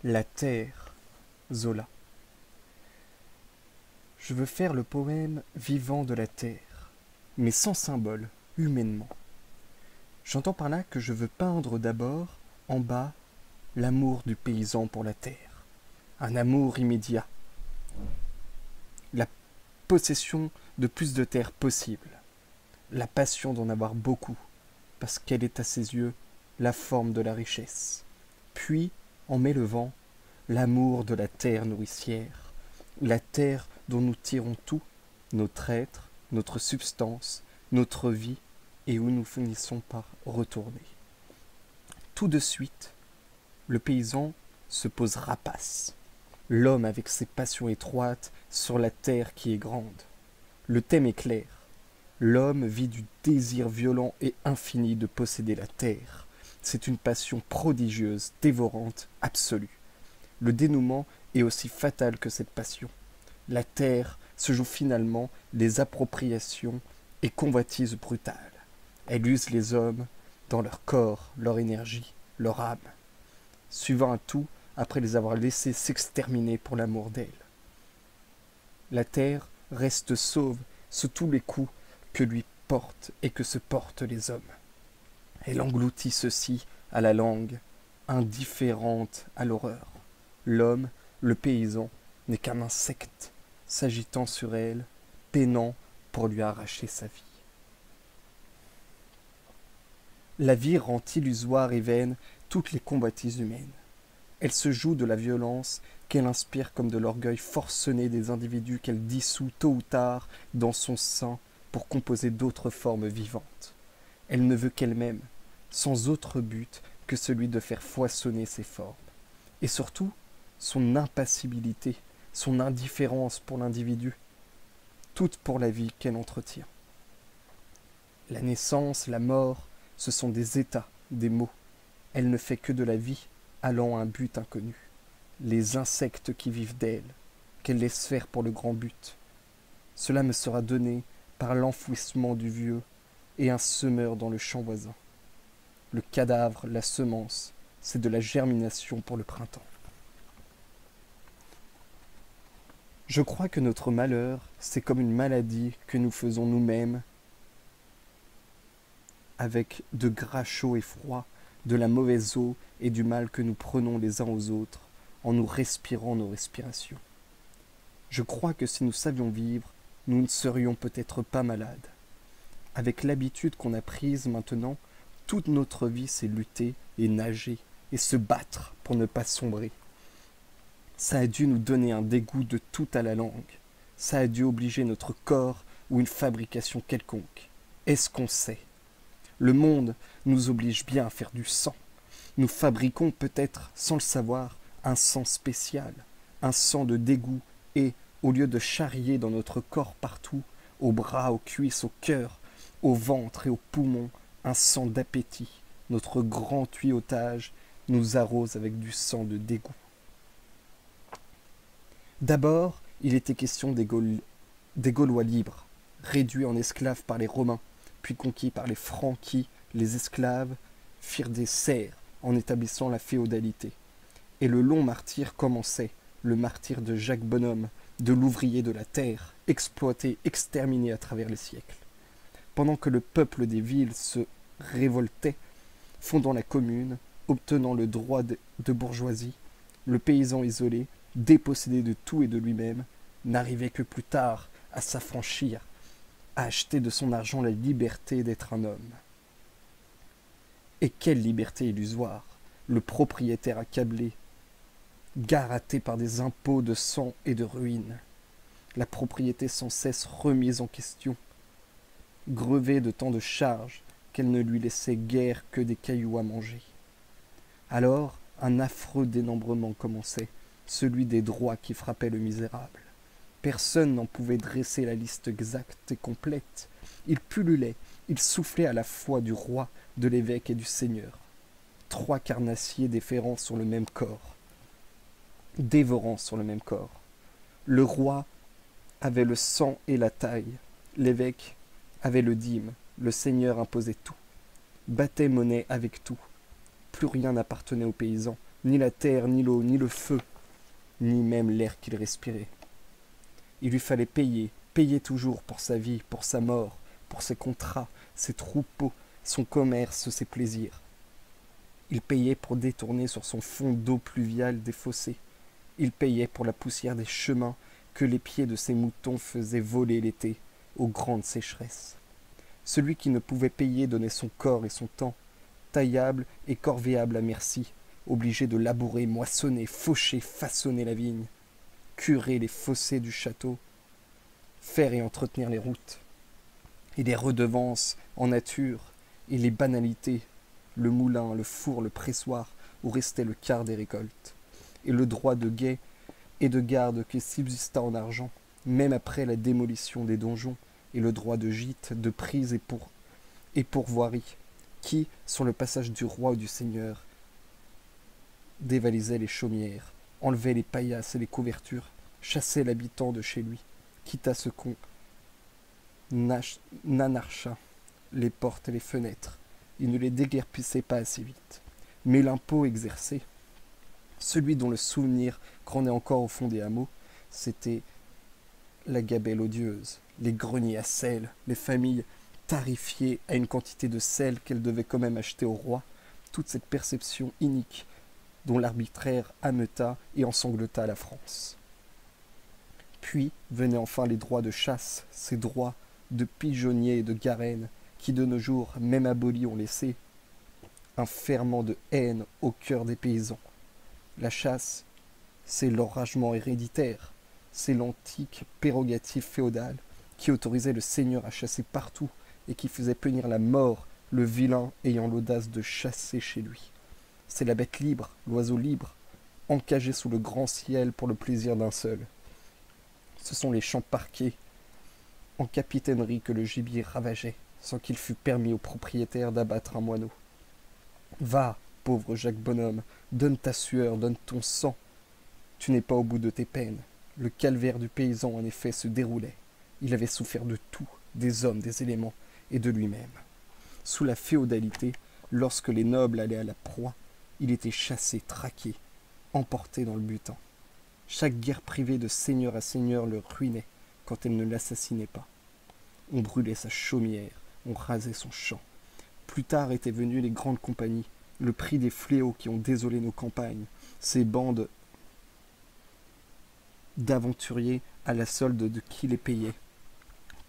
La terre, Zola. Je veux faire le poème vivant de la terre, mais sans symbole, humainement. J'entends par là que je veux peindre d'abord, en bas, l'amour du paysan pour la terre. Un amour immédiat. La possession de plus de terre possible. La passion d'en avoir beaucoup, parce qu'elle est à ses yeux la forme de la richesse. Puis, en m'élevant, l'amour de la terre nourricière, la terre dont nous tirons tout, notre être, notre substance, notre vie, et où nous finissons par retourner. Tout de suite, le paysan se pose rapace, l'homme avec ses passions étroites sur la terre qui est grande. Le thème est clair. L'homme vit du désir violent et infini de posséder la terre. C'est une passion prodigieuse, dévorante, absolue. Le dénouement est aussi fatal que cette passion. La terre se joue finalement les appropriations et convoitises brutales. Elle use les hommes dans leur corps, leur énergie, leur âme, suivant un tout après les avoir laissés s'exterminer pour l'amour d'elle. La terre reste sauve sous tous les coups que lui portent et que se portent les hommes. Elle engloutit ceux-ci à la langue, indifférente à l'horreur. L'homme, le paysan, n'est qu'un insecte, s'agitant sur elle, peinant pour lui arracher sa vie. La vie rend illusoire et vaine toutes les convoitises humaines. Elle se joue de la violence qu'elle inspire comme de l'orgueil forcené des individus qu'elle dissout tôt ou tard dans son sein pour composer d'autres formes vivantes. Elle ne veut qu'elle-même, sans autre but que celui de faire foisonner ses formes. Et surtout, son impassibilité, son indifférence pour l'individu, toute pour la vie qu'elle entretient. La naissance, la mort, ce sont des états, des mots. Elle ne fait que de la vie allant à un but inconnu. Les insectes qui vivent d'elle, qu'elle laisse faire pour le grand but. Cela me sera donné par l'enfouissement du vieux et un semeur dans le champ voisin. Le cadavre, la semence, c'est de la germination pour le printemps. Je crois que notre malheur, c'est comme une maladie que nous faisons nous-mêmes avec de gras chauds et froids, de la mauvaise eau et du mal que nous prenons les uns aux autres en nous respirant nos respirations. Je crois que si nous savions vivre, nous ne serions peut-être pas malades. Avec l'habitude qu'on a prise maintenant, toute notre vie c'est lutter et nager et se battre pour ne pas sombrer. Ça a dû nous donner un dégoût de tout à la langue. Ça a dû obliger notre corps ou une fabrication quelconque. Est-ce qu'on sait ? Le monde nous oblige bien à faire du sang. Nous fabriquons peut-être, sans le savoir, un sang spécial, un sang de dégoût et, au lieu de charrier dans notre corps partout, aux bras, aux cuisses, au cœur, au ventre et aux poumons, un sang d'appétit, notre grand tuyautage nous arrose avec du sang de dégoût. D'abord, il était question des Gaulois libres, réduits en esclaves par les Romains, puis conquis par les Francs qui, les esclaves, firent des serfs en établissant la féodalité. Et le long martyre commençait, le martyre de Jacques Bonhomme, de l'ouvrier de la terre, exploité, exterminé à travers les siècles. Pendant que le peuple des villes se révoltait, fondant la commune, obtenant le droit de bourgeoisie, le paysan isolé, dépossédé de tout et de lui-même, n'arrivait que plus tard à s'affranchir, à acheter de son argent la liberté d'être un homme. Et quelle liberté illusoire, le propriétaire accablé, garrotté par des impôts de sang et de ruine, la propriété sans cesse remise en question, grevée de tant de charges qu'elle ne lui laissait guère que des cailloux à manger. Alors, un affreux dénombrement commençait, celui des droits qui frappaient le misérable. Personne n'en pouvait dresser la liste exacte et complète. Il pullulait, il soufflait à la fois du roi, de l'évêque et du seigneur. Trois carnassiers déférents sur le même corps, dévorant sur le même corps. Le roi avait le sang et la taille, l'évêque avait le dîme, le seigneur imposait tout, battait monnaie avec tout. Plus rien n'appartenait aux paysans, ni la terre, ni l'eau, ni le feu, ni même l'air qu'il respirait. Il lui fallait payer, payer toujours pour sa vie, pour sa mort, pour ses contrats, ses troupeaux, son commerce, ses plaisirs. Il payait pour détourner sur son fond d'eau pluviale des fossés. Il payait pour la poussière des chemins que les pieds de ses moutons faisaient voler l'été aux grandes sécheresses. Celui qui ne pouvait payer donnait son corps et son temps, taillable et corvéable à merci, obligé de labourer, moissonner, faucher, façonner la vigne, curer les fossés du château, faire et entretenir les routes, et les redevances en nature, et les banalités, le moulin, le four, le pressoir, où restait le quart des récoltes, et le droit de guet et de garde qui subsista en argent, même après la démolition des donjons, et le droit de gîte, de prise et pourvoirie, qui, sur le passage du roi ou du seigneur, dévalisait les chaumières, enlevait les paillasses et les couvertures, chassait l'habitant de chez lui, quitta ce qu'on n'anarcha les portes et les fenêtres. Il ne les déguerpissait pas assez vite. Mais l'impôt exercé, celui dont le souvenir grandait encore au fond des hameaux, c'était la gabelle odieuse, les greniers à sel, les familles tarifiées à une quantité de sel qu'elles devaient quand même acheter au roi, toute cette perception inique dont l'arbitraire ameuta et ensanglota la France. Puis venaient enfin les droits de chasse, ces droits de pigeonnier et de garenne qui de nos jours, même abolis, ont laissé un ferment de haine au cœur des paysans. La chasse, c'est l'enragement héréditaire, c'est l'antique prérogative féodale qui autorisait le seigneur à chasser partout et qui faisait punir la mort le vilain ayant l'audace de chasser chez lui. C'est la bête libre, l'oiseau libre, encagé sous le grand ciel pour le plaisir d'un seul. Ce sont les champs parqués en capitainerie que le gibier ravageait, sans qu'il fût permis au propriétaire d'abattre un moineau. Va, pauvre Jacques Bonhomme, donne ta sueur, donne ton sang. Tu n'es pas au bout de tes peines. Le calvaire du paysan, en effet, se déroulait. Il avait souffert de tout, des hommes, des éléments, et de lui-même. Sous la féodalité, lorsque les nobles allaient à la proie, il était chassé, traqué, emporté dans le butin. Chaque guerre privée de seigneur à seigneur le ruinait quand elle ne l'assassinait pas. On brûlait sa chaumière, on rasait son champ. Plus tard étaient venues les grandes compagnies, le prix des fléaux qui ont désolé nos campagnes, ces bandes d'aventuriers à la solde de qui les payait,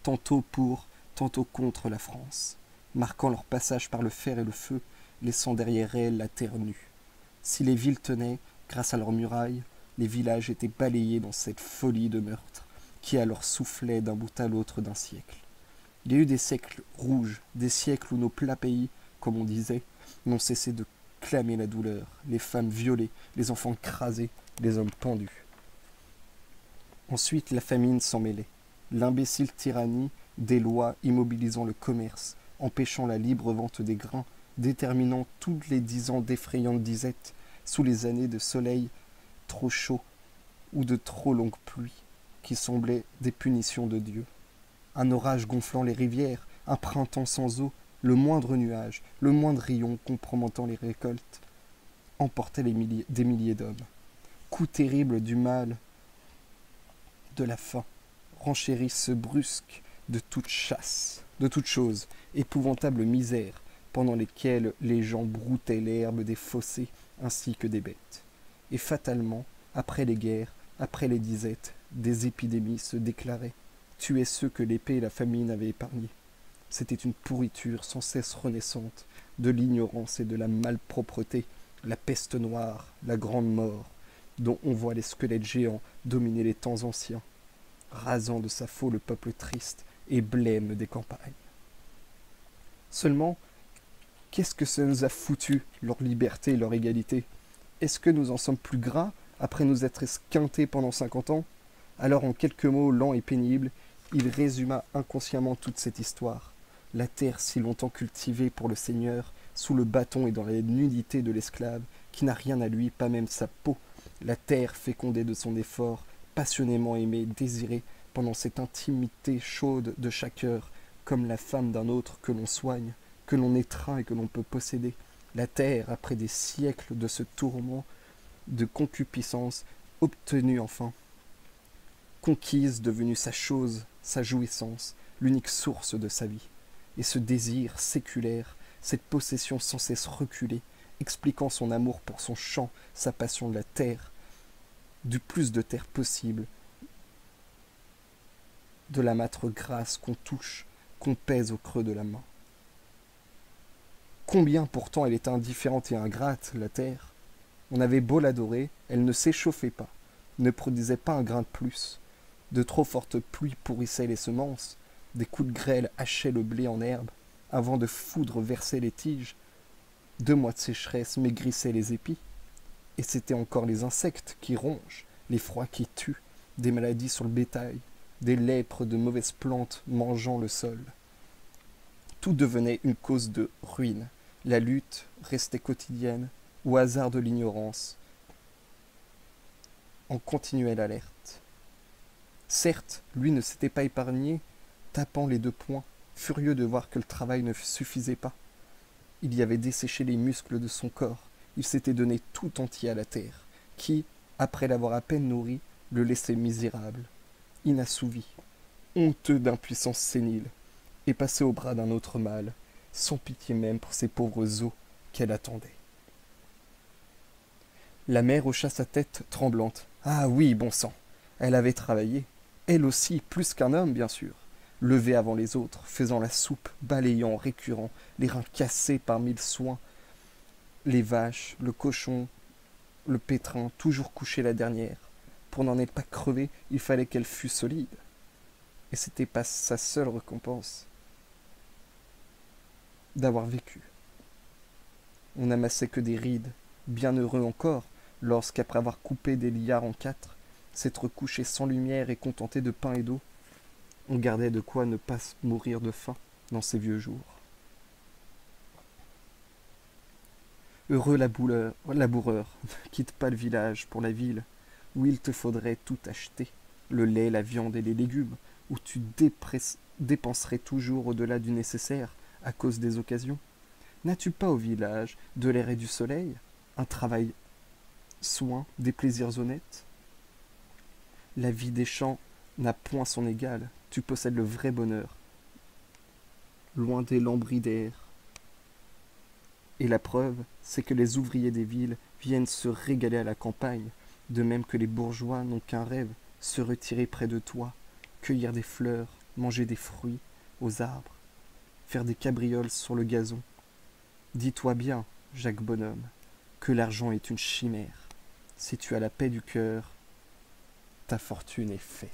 tantôt pour, tantôt contre la France, marquant leur passage par le fer et le feu, laissant derrière elles la terre nue. Si les villes tenaient, grâce à leurs murailles, les villages étaient balayés dans cette folie de meurtre qui alors soufflait d'un bout à l'autre d'un siècle. Il y a eu des siècles rouges, des siècles où nos plats pays, comme on disait, n'ont cessé de clamer la douleur, les femmes violées, les enfants crasés, les hommes pendus. Ensuite, la famine s'en mêlait, l'imbécile tyrannie des lois immobilisant le commerce, empêchant la libre vente des grains, déterminant tous les 10 ans d'effrayantes disettes sous les années de soleil trop chaud ou de trop longues pluies, qui semblaient des punitions de Dieu. Un orage gonflant les rivières, un printemps sans eau, le moindre nuage, le moindre rayon compromettant les récoltes, emportait des milliers d'hommes. Coup terrible du mal, de la faim, renchérisse brusque de toute chasse, de toute chose, épouvantable misère, pendant lesquelles les gens broutaient l'herbe des fossés ainsi que des bêtes. Et fatalement, après les guerres, après les disettes, des épidémies se déclaraient, tuaient ceux que l'épée et la famine avaient épargnés. C'était une pourriture sans cesse renaissante, de l'ignorance et de la malpropreté, la peste noire, la grande mort, dont on voit les squelettes géants dominer les temps anciens, rasant de sa faux le peuple triste et blême des campagnes. Seulement, qu'est-ce que ça nous a foutu, leur liberté et leur égalité? Est-ce que nous en sommes plus gras après nous être esquintés pendant 50 ans? Alors, en quelques mots lents et pénibles, il résuma inconsciemment toute cette histoire. La terre si longtemps cultivée pour le Seigneur, sous le bâton et dans la nudité de l'esclave, qui n'a rien à lui, pas même sa peau. La terre fécondée de son effort, passionnément aimée, désirée, pendant cette intimité chaude de chaque heure, comme la femme d'un autre que l'on soigne, que l'on étreint et que l'on peut posséder. La terre, après des siècles de ce tourment, de concupiscence obtenue enfin, conquise, devenue sa chose, sa jouissance, l'unique source de sa vie. Et ce désir séculaire, cette possession sans cesse reculée, expliquant son amour pour son champ, sa passion de la terre, du plus de terre possible, de la mâtre grasse qu'on touche, qu'on pèse au creux de la main. Combien pourtant elle était indifférente et ingrate, la terre. On avait beau l'adorer, elle ne s'échauffait pas, ne produisait pas un grain de plus. De trop fortes pluies pourrissaient les semences, des coups de grêle hachaient le blé en herbe, un vent de foudre versait les tiges, 2 mois de sécheresse maigrissaient les épis, et c'étaient encore les insectes qui rongent, les froids qui tuent, des maladies sur le bétail, des lèpres de mauvaises plantes mangeant le sol. Tout devenait une cause de ruine, la lutte restait quotidienne, au hasard de l'ignorance, en continuelle alerte. Certes, lui ne s'était pas épargné, tapant les 2 poings, furieux de voir que le travail ne suffisait pas. Il y avait desséché les muscles de son corps, il s'était donné tout entier à la terre, qui, après l'avoir à peine nourri, le laissait misérable, inassouvi, honteux d'impuissance sénile, et passé au bras d'un autre mâle, sans pitié même pour ces pauvres os qu'elle attendait. La mère hocha sa tête tremblante. Ah oui, bon sang, elle avait travaillé, elle aussi, plus qu'un homme, bien sûr, levée avant les autres, faisant la soupe, balayant, récurrent, les reins cassés par 1000 soins, les vaches, le cochon, le pétrin, toujours couché la dernière. Pour n'en être pas crevé, il fallait qu'elle fût solide. Et c'était pas sa seule récompense d'avoir vécu. On n'amassait que des rides, bien heureux encore, lorsqu'après avoir coupé des liards en 4, s'être couché sans lumière et contenté de pain et d'eau, on gardait de quoi ne pas mourir de faim dans ces vieux jours. Heureux laboureur, ne quitte pas le village pour la ville, où il te faudrait tout acheter, le lait, la viande et les légumes, où tu dépenserais toujours au-delà du nécessaire à cause des occasions. N'as-tu pas au village de l'air et du soleil, un travail, soin, des plaisirs honnêtes? La vie des champs n'a point son égal, tu possèdes le vrai bonheur, loin des lambris d'air. Et la preuve, c'est que les ouvriers des villes viennent se régaler à la campagne, de même que les bourgeois n'ont qu'un rêve, se retirer près de toi, cueillir des fleurs, manger des fruits aux arbres, faire des cabrioles sur le gazon. Dis-toi bien, Jacques Bonhomme, que l'argent est une chimère. Si tu as la paix du cœur, ta fortune est faite.